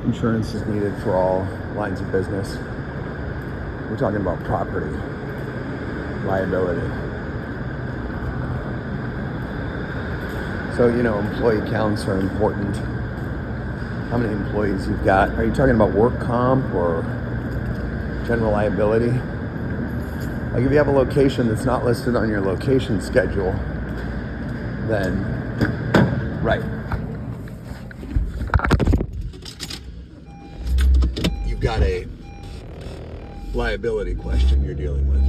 Insurance is needed for all lines of business. We're talking about property, liability. So, employee counts are important. How many employees you've got? Are you talking about work comp or general liability? Like if you have a location that's not listed on your location schedule, then, right. You've got a liability question you're dealing with.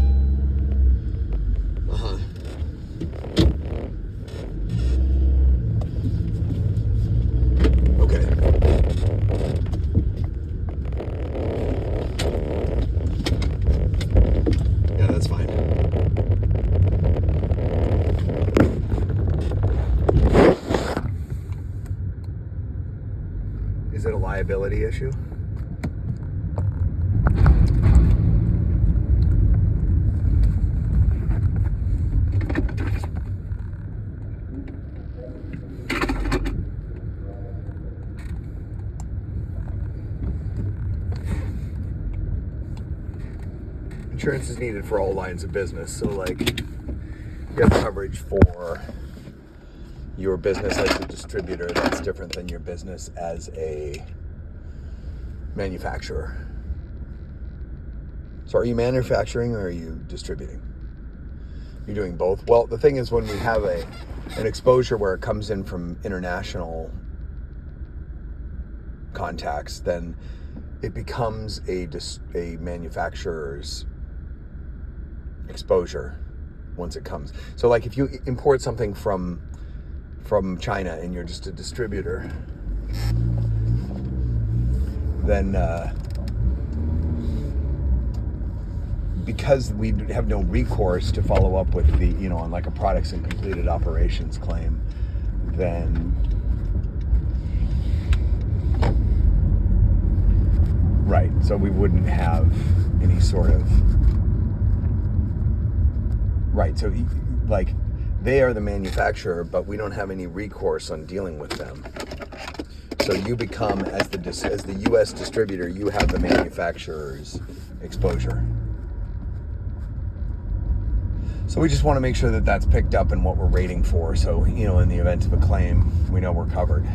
Okay. Yeah, that's fine. Is it a liability issue? Insurance is needed for all lines of business. So like you have coverage for your business as a distributor that's different than your business as a manufacturer. So are you manufacturing or are you distributing? You're doing both? Well, the thing is when we have an exposure where it comes in from international contacts, then it becomes a manufacturer's exposure once it comes. So like if you import something from China and you're just a distributor, then because we have no recourse to follow up with the, on like a products and completed operations claim, then right, so we wouldn't have any sort of right, so like they are the manufacturer, but we don't have any recourse on dealing with them. So you become, as the U.S. distributor, you have the manufacturer's exposure. So we just want to make sure that that's picked up in what we're rating for. So, in the event of a claim, we know we're covered.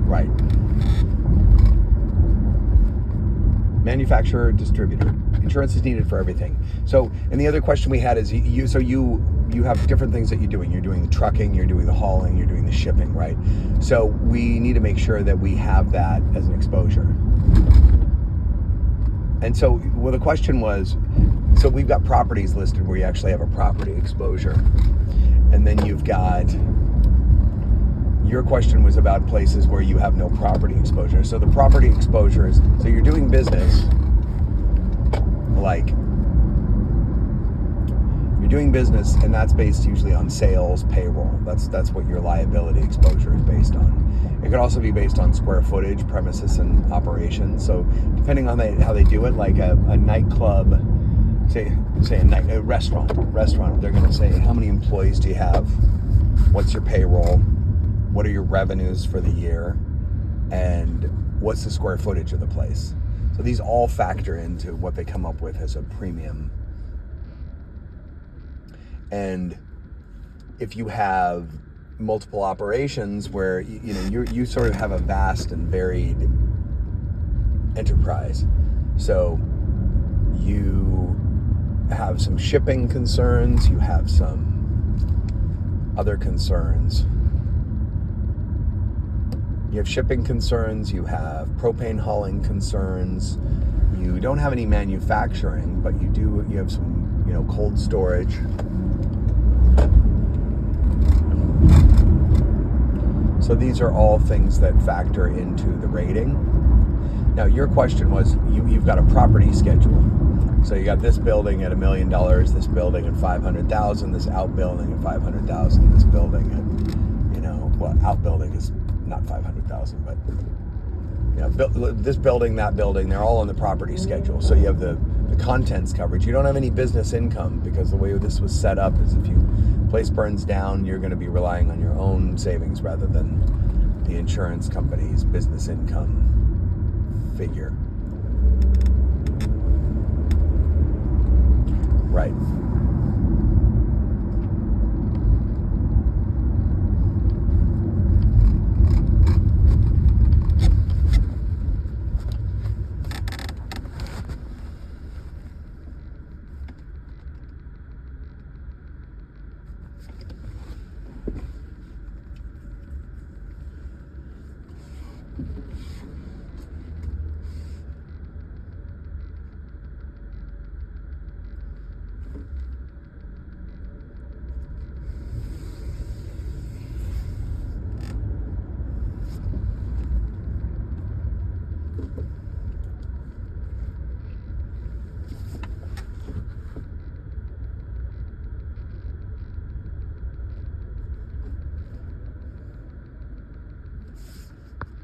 Right. Manufacturer, distributor. Insurance is needed for everything. So, and the other question we had is you have different things that you're doing. You're doing the trucking, you're doing the hauling, you're doing the shipping, right? So we need to make sure that we have that as an exposure. And so, well, the question was, so we've got properties listed where you actually have a property exposure. And then you've got, your question was about places where you have no property exposure. So the property exposure is, so you're doing business, like, you're doing business, and that's based usually on sales, payroll. That's what your liability exposure is based on. It could also be based on square footage, premises, and operations. So depending on how they do it, like a nightclub, say a restaurant, they're going to say, how many employees do you have? What's your payroll? What are your revenues for the year? And what's the square footage of the place? So these all factor into what they come up with as a premium. And if you have multiple operations where you sort of have a vast and varied enterprise, so you have some shipping concerns, you have some other concerns. You have shipping concerns, you have propane hauling concerns, you don't have any manufacturing, but you have some, cold storage. So these are all things that factor into the rating. Now your question was, you've got a property schedule. So you got this building at $1 million, this building at $500,000, this outbuilding at $500,000, this building at, outbuilding is not $500,000, but this building, that building, they're all on the property schedule. So you have the contents coverage. You don't have any business income because the way this was set up is if you place burns down, you're going to be relying on your own savings rather than the insurance company's business income figure. Right.